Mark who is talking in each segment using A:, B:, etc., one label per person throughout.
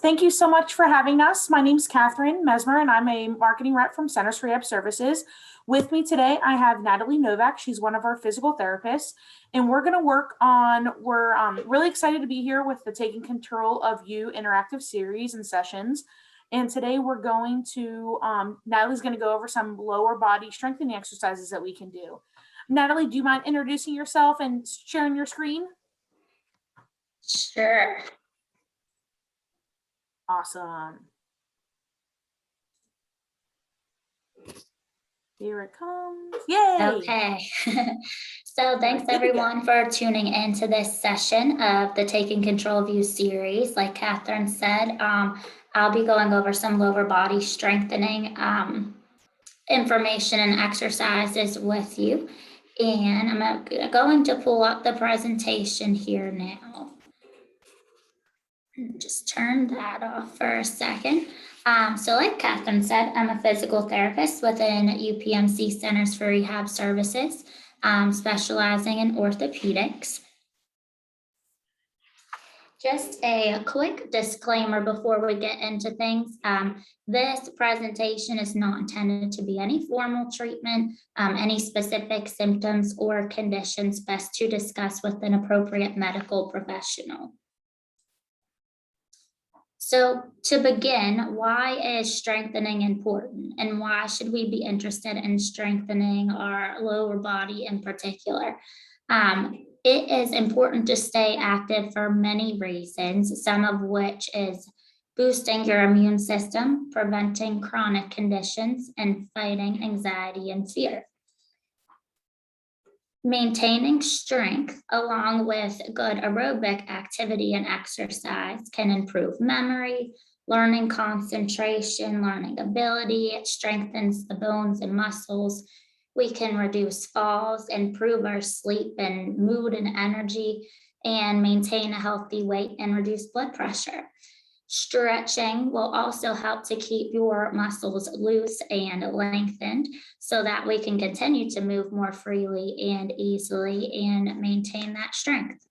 A: Thank you so much for having us. My name's Catherine Mesmer, and I'm a marketing rep from Centers for Rehab Services. With me today, I have Natalie Novak. She's one of our physical therapists, and we're going to work on, we're really excited to be here with the Taking Control of You interactive series and sessions. And today we're going to, Natalie's going to go over some lower body strengthening exercises that we can do. Natalie, do you mind introducing yourself and sharing your screen?
B: Sure.
A: Awesome. Here it comes. Yay!
B: Okay. So thanks everyone for tuning into this session of the Taking Control of You series. Like Catherine said, I'll be going over some lower body strengthening information and exercises with you. And I'm going to pull up the presentation here now. Just turn that off for a second. So like Catherine said, I'm a physical therapist within UPMC Centers for Rehab Services, specializing in orthopedics. Just a quick disclaimer before we get into things. This presentation is not intended to be any formal treatment, any specific symptoms or conditions best to discuss with an appropriate medical professional. So to begin, why is strengthening important, and why should we be interested in strengthening our lower body in particular? It is important to stay active for many reasons, some of which is boosting your immune system, preventing chronic conditions, and fighting anxiety and fear. Maintaining strength along with good aerobic activity and exercise can improve memory, learning concentration, learning ability. It strengthens the bones and muscles. We can reduce falls, improve our sleep and mood and energy, and maintain a healthy weight and reduce blood pressure. Stretching will also help to keep your muscles loose and lengthened so that we can continue to move more freely and easily and maintain that strength.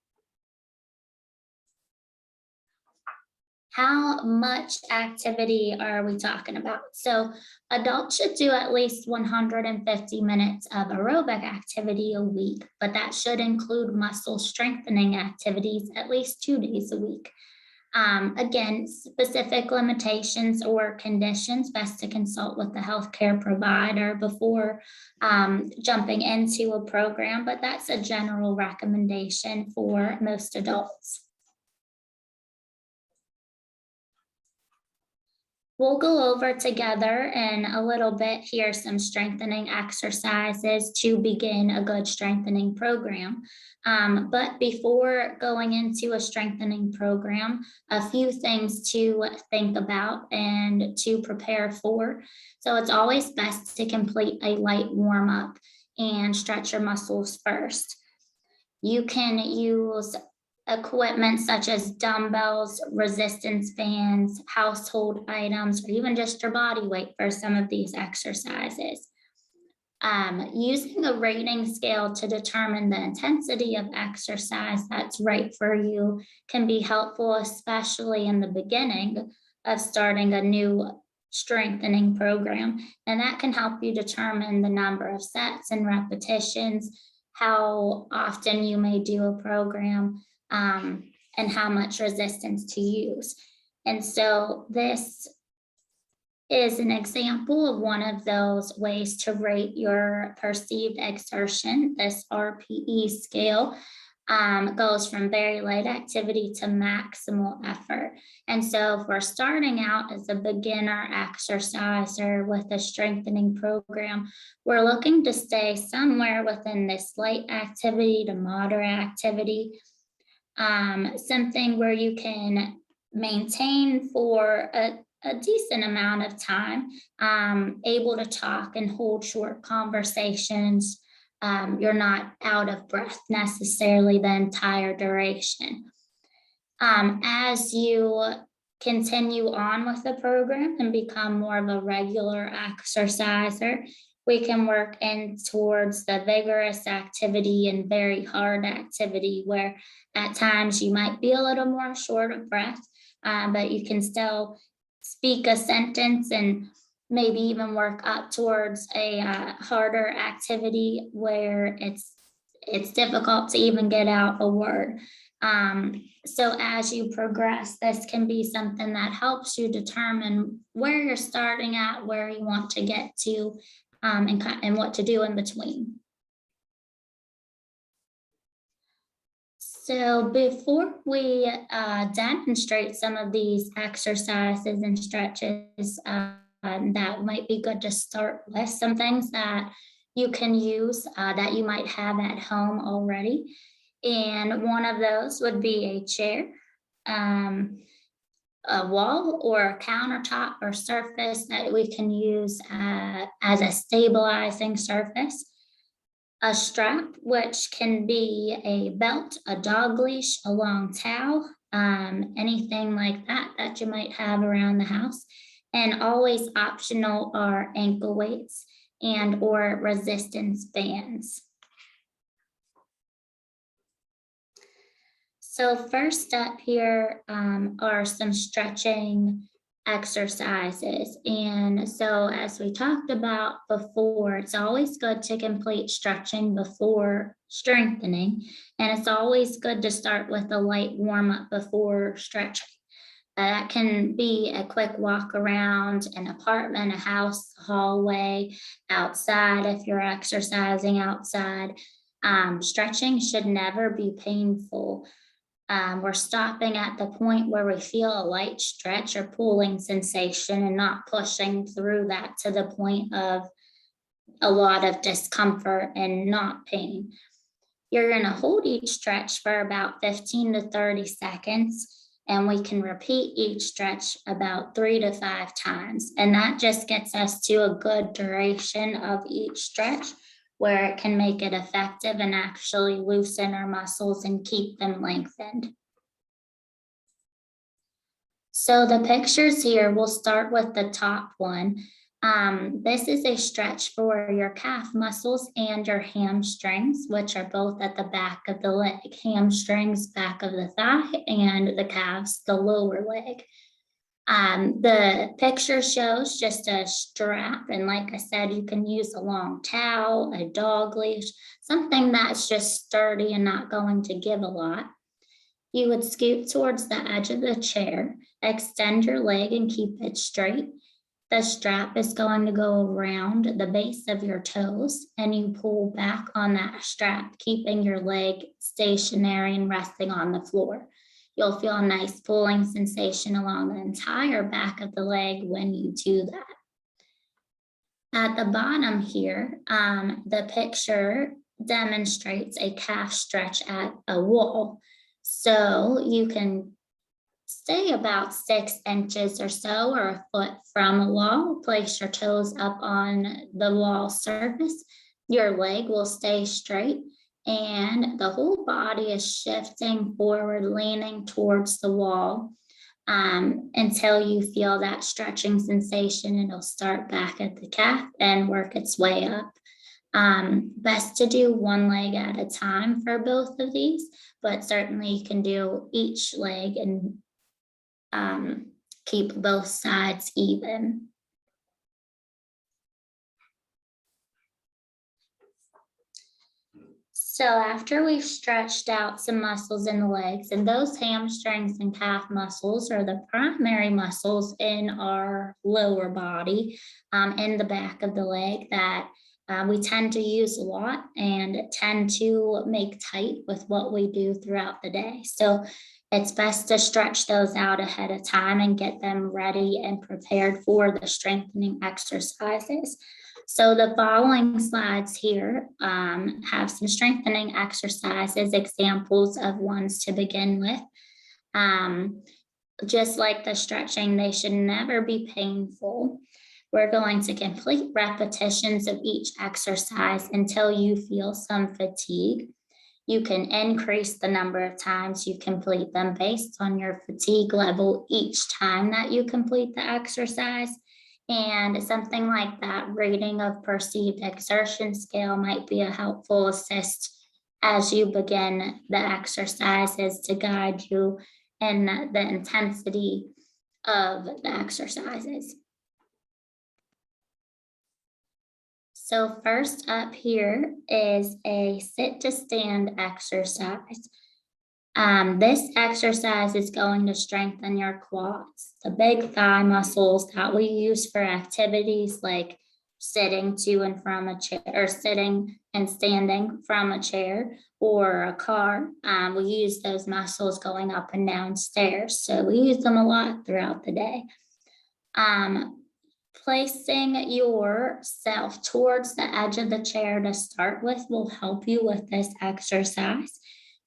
B: How much activity are we talking about? So adults should do at least 150 minutes of aerobic activity a week, but that should include muscle strengthening activities at least 2 days a week. Again, specific limitations or conditions, best to consult with the healthcare provider before jumping into a program, but that's a general recommendation for most adults. We'll go over together in a little bit here some strengthening exercises to begin a good strengthening program. But before going into a strengthening program, a few things to think about and to prepare for. So it's always best to complete a light warm-up and stretch your muscles first. You can use equipment such as dumbbells, resistance bands, household items, or even just your body weight for some of these exercises. Using a rating scale to determine the intensity of exercise that's right for you can be helpful, especially in the beginning of starting a new strengthening program. And that can help you determine the number of sets and repetitions, how often you may do a program, and how much resistance to use. And so this is an example of one of those ways to rate your perceived exertion. This RPE scale goes from very light activity to maximal effort. And so if we're starting out as a beginner exerciser with a strengthening program, we're looking to stay somewhere within this light activity to moderate activity. Something where you can maintain for a decent amount of time, able to talk and hold short conversations. You're not out of breath necessarily the entire duration. As you continue on with the program and become more of a regular exerciser, we can work in towards the vigorous activity and very hard activity where at times you might be a little more short of breath, but you can still speak a sentence and maybe even work up towards a harder activity where it's difficult to even get out a word. So as you progress, this can be something that helps you determine where you're starting at, where you want to get to, and what to do in between. So before we demonstrate some of these exercises and stretches, that might be good to start with some things that you can use that you might have at home already. And one of those would be a chair, a wall or a countertop or surface that we can use as a stabilizing surface. A strap, which can be a belt, a dog leash, a long towel, anything like that that you might have around the house. And always optional are ankle weights and or resistance bands. So first up here are some stretching exercises. And so as we talked about before, it's always good to complete stretching before strengthening. And it's always good to start with a light warm up before stretching. That can be a quick walk around an apartment, a house, a hallway, outside if you're exercising outside. Stretching should never be painful. We're stopping at the point where we feel a light stretch or pulling sensation and not pushing through that to the point of a lot of discomfort and not pain. You're going to hold each stretch for about 15 to 30 seconds. And we can repeat each stretch about 3 to 5 times. And that just gets us to a good duration of each stretch where it can make it effective and actually loosen our muscles and keep them lengthened. So the pictures here, we'll start with the top one. This is a stretch for your calf muscles and your hamstrings, which are both at the back of the leg. Hamstrings, back of the thigh, and the calves, the lower leg. The picture shows just a strap, and like I said, you can use a long towel, a dog leash, something that's just sturdy and not going to give a lot. You would scoot towards the edge of the chair, extend your leg and keep it straight. The strap is going to go around the base of your toes, and you pull back on that strap, keeping your leg stationary and resting on the floor. You'll feel a nice pulling sensation along the entire back of the leg when you do that. At the bottom here, the picture demonstrates a calf stretch at a wall. So you can stay about 6 inches or so or a foot from a wall. Place your toes up on the wall surface. Your leg will stay straight and the whole body is shifting forward, leaning towards the wall until you feel that stretching sensation. It'll start back at the calf and work its way up. Best to do one leg at a time for both of these, but certainly you can do each leg and keep both sides even. So after we've stretched out some muscles in the legs, and those hamstrings and calf muscles are the primary muscles in our lower body, in the back of the leg that we tend to use a lot and tend to make tight with what we do throughout the day. So it's best to stretch those out ahead of time and get them ready and prepared for the strengthening exercises. So the following slides here have some strengthening exercises, examples of ones to begin with. Just like the stretching, they should never be painful. We're going to complete repetitions of each exercise until you feel some fatigue. You can increase the number of times you complete them based on your fatigue level each time that you complete the exercise. And something like that rating of perceived exertion scale might be a helpful assist as you begin the exercises to guide you and the intensity of the exercises. So first up here is a sit to stand exercise. This exercise is going to strengthen your quads, the big thigh muscles that we use for activities like sitting to and from a chair, or sitting and standing from a chair or a car. We use those muscles going up and down stairs. So we use them a lot throughout the day. Placing yourself towards the edge of the chair to start with will help you with this exercise.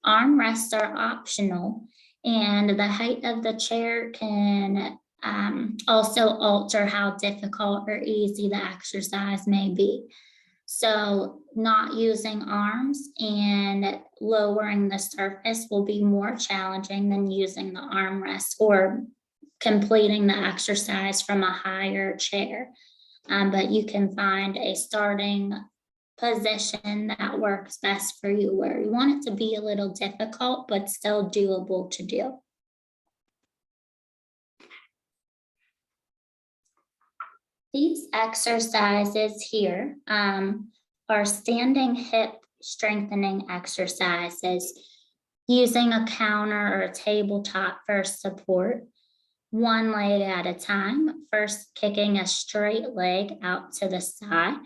B: Armrests are optional, and the height of the chair can also alter how difficult or easy the exercise may be. So not using arms and lowering the surface will be more challenging than using the armrest or completing the exercise from a higher chair. But you can find a starting position that works best for you, where you want it to be a little difficult, but still doable to do. These exercises here are standing hip strengthening exercises using a counter or a tabletop for support. One leg at a time, first kicking a straight leg out to the side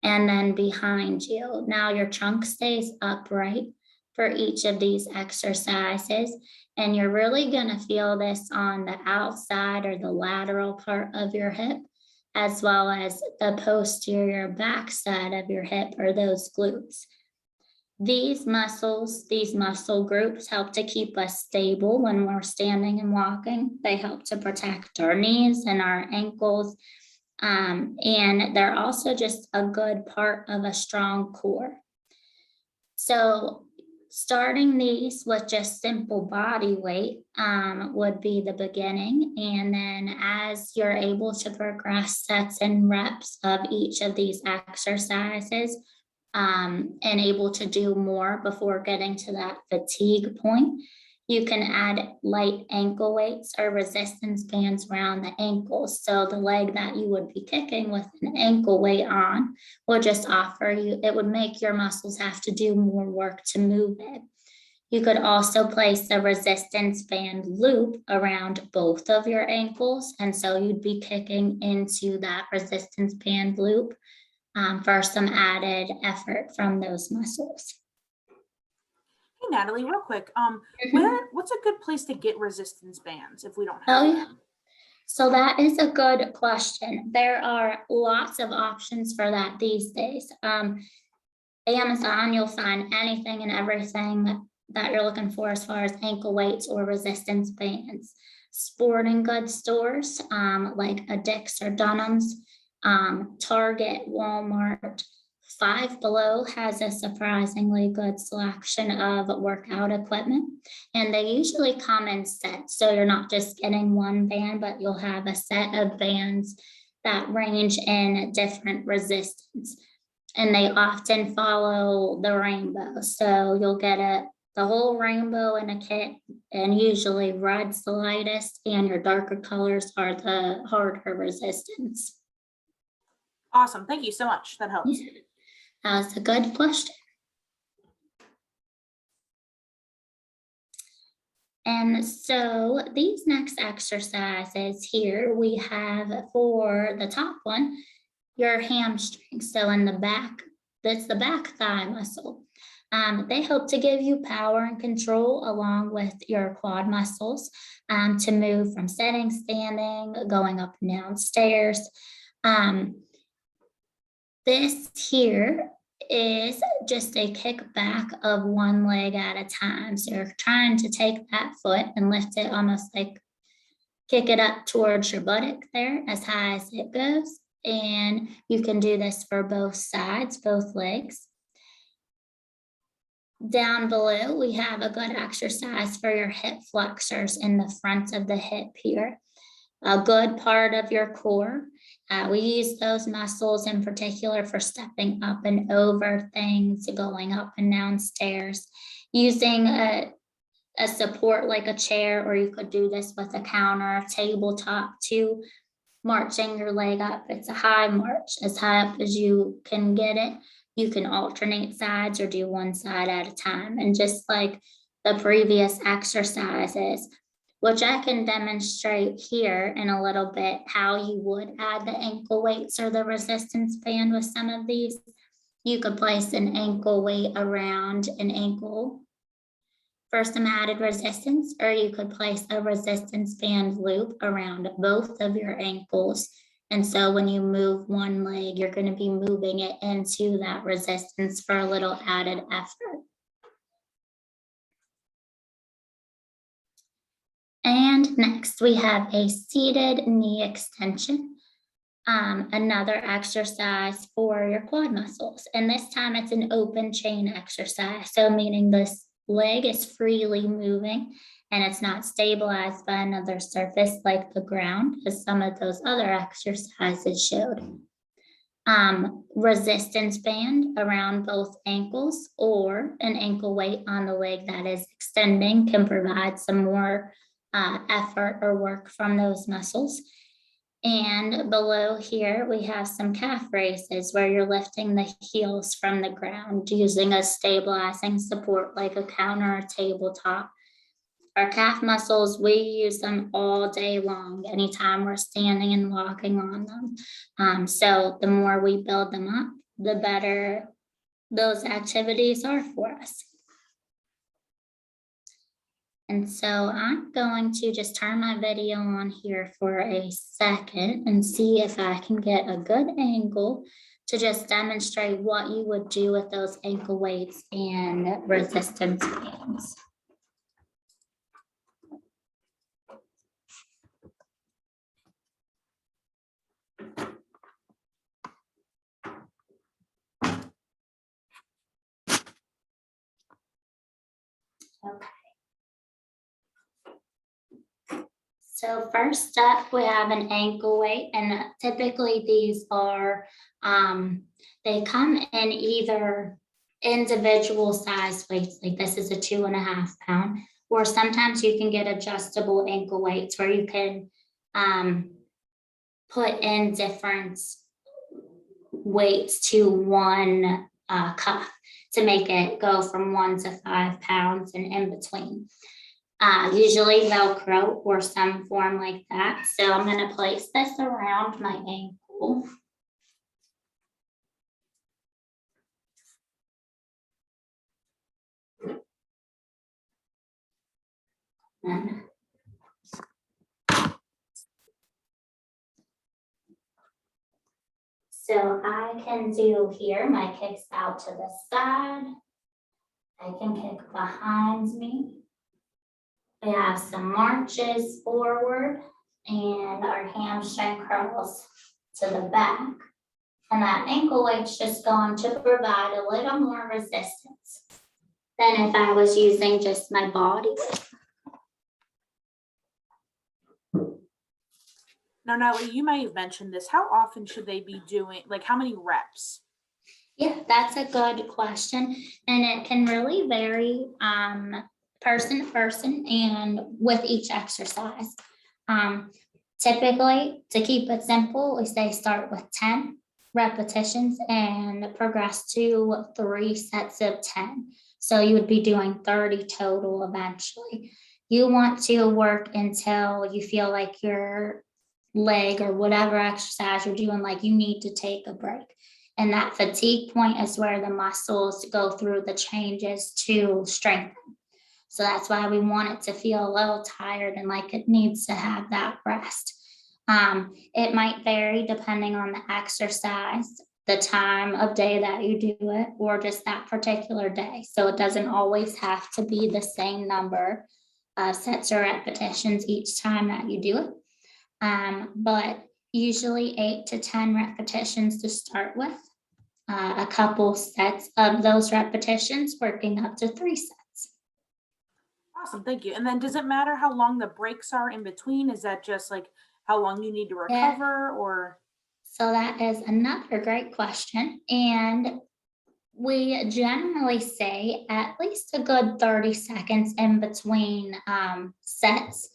B: and then behind you. Now your trunk stays upright for each of these exercises, and you're really going to feel this on the outside or the lateral part of your hip, as well as the posterior backside of your hip, or those glutes. These muscle groups help to keep us stable when we're standing and walking. They help to protect our knees and our ankles. And they're also just a good part of a strong core. So starting these with just simple body weight would be the beginning. And then as you're able to progress sets and reps of each of these exercises, and able to do more before getting to that fatigue point, you can add light ankle weights or resistance bands around the ankles. So the leg that you would be kicking with an ankle weight on will just offer you, it would make your muscles have to do more work to move it. You could also place a resistance band loop around both of your ankles. And so you'd be kicking into that resistance band loop for some added effort from those muscles.
A: Hey, Natalie, real quick, what's a good place to get resistance bands if we don't have them?
B: So that is a good question. There are lots of options for that these days. Amazon, you'll find anything and everything that you're looking for as far as ankle weights or resistance bands. Sporting goods stores like a Dick's or Dunham's, Target, Walmart, Five Below has a surprisingly good selection of workout equipment, and they usually come in sets. So you're not just getting one band, but you'll have a set of bands that range in different resistance, and they often follow the rainbow. So you'll get the whole rainbow in a kit, and usually red's the lightest and your darker colors are the harder resistance.
A: Awesome. Thank you so much. That helps.
B: That was a good question. And so these next exercises here we have for the top one, your hamstring. So in the back, that's the back thigh muscle. They help to give you power and control along with your quad muscles to move from sitting, standing, going up and down stairs. This here is just a kick back of one leg at a time. So you're trying to take that foot and lift it, almost like kick it up towards your buttock there as high as it goes. And you can do this for both sides, both legs. Down below, we have a good exercise for your hip flexors in the front of the hip here. A good part of your core. We use those muscles in particular for stepping up and over things, going up and down stairs, using a support like a chair, or you could do this with a counter, tabletop too. Marching your leg up, it's a high march, as high up as you can get it. You can alternate sides or do one side at a time. And just like the previous exercises, which I can demonstrate here in a little bit, how you would add the ankle weights or the resistance band with some of these. You could place an ankle weight around an ankle for some added resistance, or you could place a resistance band loop around both of your ankles. And so when you move one leg, you're going to be moving it into that resistance for a little added effort. And next we have a seated knee extension. Another exercise for your quad muscles. And this time it's an open chain exercise. So meaning this leg is freely moving and it's not stabilized by another surface like the ground, as some of those other exercises showed. Resistance band around both ankles, or an ankle weight on the leg that is extending can provide some more effort or work from those muscles. And below here, we have some calf raises where you're lifting the heels from the ground using a stabilizing support like a counter or tabletop. Our calf muscles, we use them all day long, anytime we're standing and walking on them. So the more we build them up, the better those activities are for us. And so I'm going to just turn my video on here for a second and see if I can get a good angle to just demonstrate what you would do with those ankle weights and resistance bands. Okay. So first up, we have an ankle weight, and typically these are, they come in either individual size weights, like this is a 2.5 pound, or sometimes you can get adjustable ankle weights where you can put in different weights to one cuff to make it go from 1 to 5 pounds and in between. Usually Velcro or some form like that. So I'm going to place this around my ankle. So I can do here my kicks out to the side. I can kick behind me. We have some marches forward and our hamstring curls to the back. And that ankle weight's just going to provide a little more resistance than if I was using just my body weight.
A: Now, Natalie, you may have mentioned this. How often should they be doing, like how many reps?
B: Yeah, that's a good question. And it can really vary person to person and with each exercise. Typically, to keep it simple, we say start with 10 repetitions and progress to 3 sets of 10. So you would be doing 30 total eventually. You want to work until you feel like your leg or whatever exercise you're doing, like you need to take a break. And that fatigue point is where the muscles go through the changes to strengthen. So that's why we want it to feel a little tired and like it needs to have that rest. It might vary depending on the exercise, the time of day that you do it, or just that particular day. So it doesn't always have to be the same number of sets or repetitions each time that you do it. But usually 8 to 10 repetitions to start with, a couple sets of those repetitions working up to 3 sets.
A: Awesome, thank you. And then does it matter how long the breaks are in between? Is that just like how long you need to recover or?
B: So that is another great question. And We generally say at least a good 30 seconds in between sets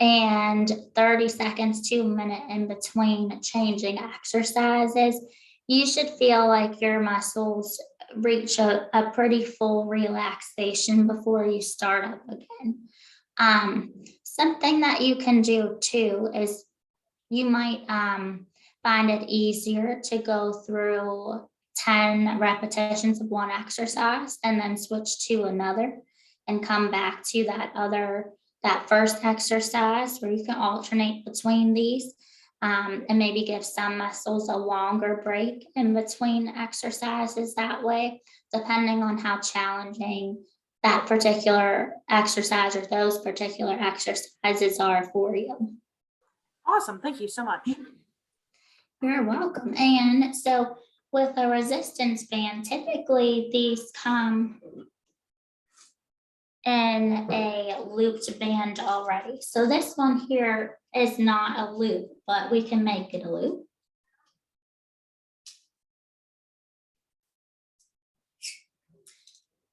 B: and 30 seconds to a minute in between changing exercises. You should feel like your muscles reach a pretty full relaxation before you start up again. Something that you can do too is you might find it easier to go through 10 repetitions of one exercise and then switch to another and come back to that first exercise, where you can alternate between these, and maybe give some muscles a longer break in between exercises that way, depending on how challenging that particular exercise or those particular exercises are for you.
A: Awesome. Thank you so much.
B: You're welcome. And so with a resistance band, typically these come in a looped band already. So this one here is not a loop, but we can make it a loop.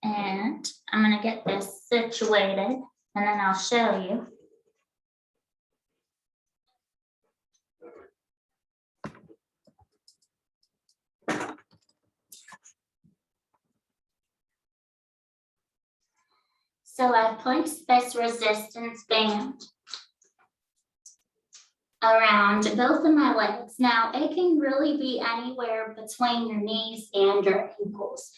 B: And I'm going to get this situated and then I'll show you. So I placed this resistance band around both of my legs. Now it can really be anywhere between your knees and your ankles.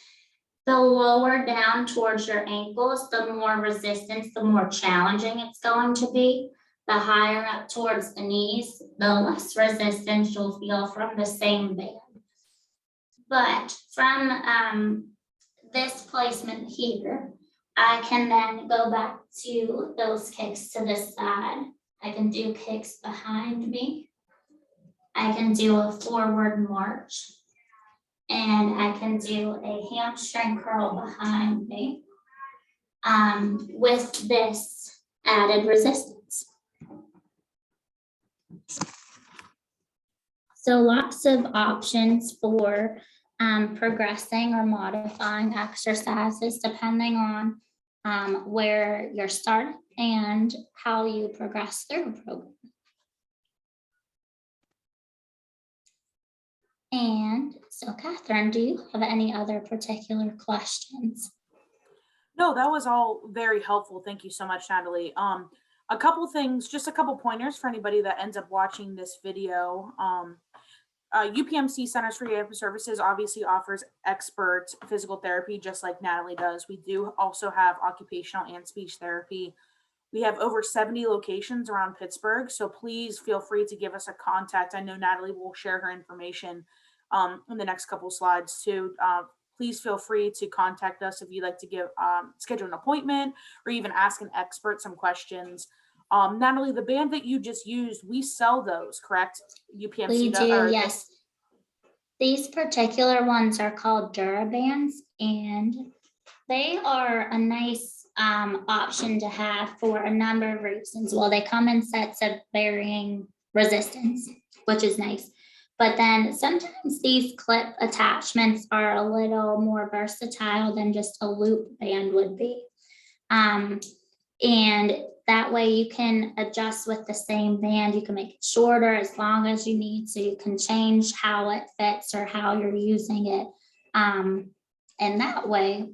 B: The lower down towards your ankles, the more resistance, the more challenging it's going to be. The higher up towards the knees, the less resistance you'll feel from the same band. But from this placement here, I can then go back to those kicks to the side. I can do kicks behind me. I can do a forward march. And I can do a hamstring curl behind me with this added resistance. So lots of options for progressing or modifying exercises depending on where you're starting and how you progress through a program. And so, Catherine, do you have any other particular questions?
A: No, that was all very helpful. Thank you so much, Natalie. A couple things, just a couple pointers for anybody that ends up watching this video. UPMC Centers for Rehab Services obviously offers expert physical therapy, just like Natalie does. We do also have occupational and speech therapy. We have over 70 locations around Pittsburgh, so please feel free to give us a contact. I know Natalie will share her information in the next couple slides too. Please feel free to contact us if you'd like to schedule an appointment or even ask an expert some questions. Natalie, the band that you just used, we sell those, correct? UPMC
B: We do, yes. These particular ones are called DuraBands, and they are a nice option to have for a number of reasons. Well, they come in sets of varying resistance, which is nice. But then sometimes these clip attachments are a little more versatile than just a loop band would be. And that way you can adjust with the same band. You can make it shorter as long as you need, so you can change how it fits or how you're using it. And that way,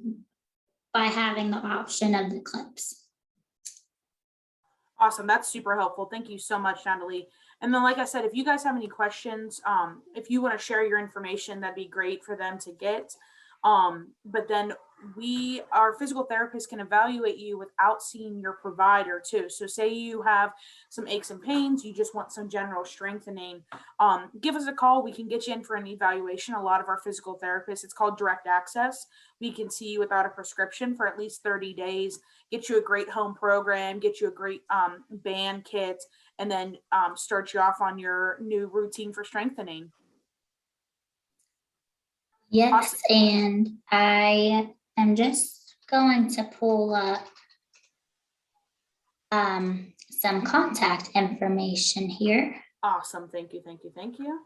B: by having the option of the clips.
A: Awesome. That's super helpful. Thank you so much, Natalie. And then, like I said, if you guys have any questions, if you want to share your information, that'd be great for them to get. But then our physical therapists can evaluate you without seeing your provider too. So say you have some aches and pains, you just want some general strengthening, give us a call. We can get you in for an evaluation. A lot of our physical therapists, it's called direct access. We can see you without a prescription for at least 30 days, get you a great home program, get you a great band kit, and then start you off on your new routine for strengthening.
B: Yes, awesome. And I am just going to pull up some contact information here.
A: Awesome. Thank you. Thank you. Thank you.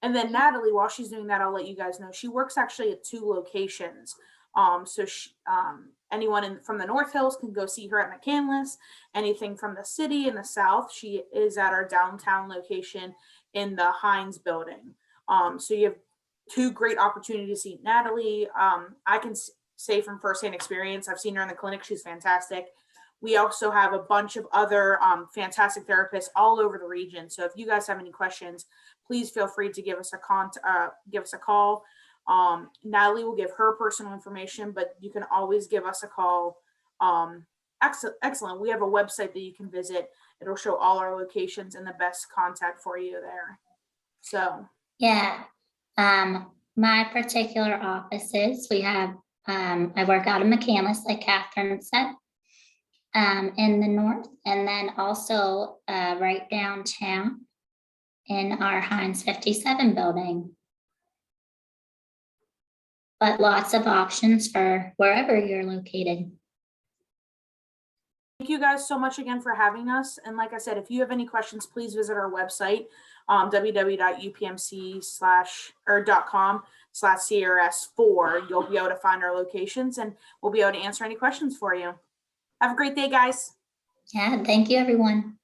A: And then Natalie, while she's doing that, I'll let you guys know, she works actually at 2 locations. So anyone from the North Hills can go see her at McCandless. Anything from the city in the South, she is at our downtown location in the Heinz building. So you have 2 great opportunities to see Natalie. I can say from firsthand experience, I've seen her in the clinic. She's fantastic. We also have a bunch of other fantastic therapists all over the region. So if you guys have any questions, please feel free to give us a call. Natalie will give her personal information, but you can always give us a call. Excellent. We have a website that you can visit. It'll show all our locations and the best contact for you there. So
B: yeah, my particular offices, we have, I work out of McCandless, like Catherine said, in the north, and then also right downtown in our Heinz 57 building. But lots of options for wherever you're located.
A: thank you guys so much again for having us. And like I said, if you have any questions, please visit our website, www.upmc.com/CRS4. You'll be able to find our locations and we'll be able to answer any questions for you. Have a great day, guys.
B: Yeah, thank you, everyone.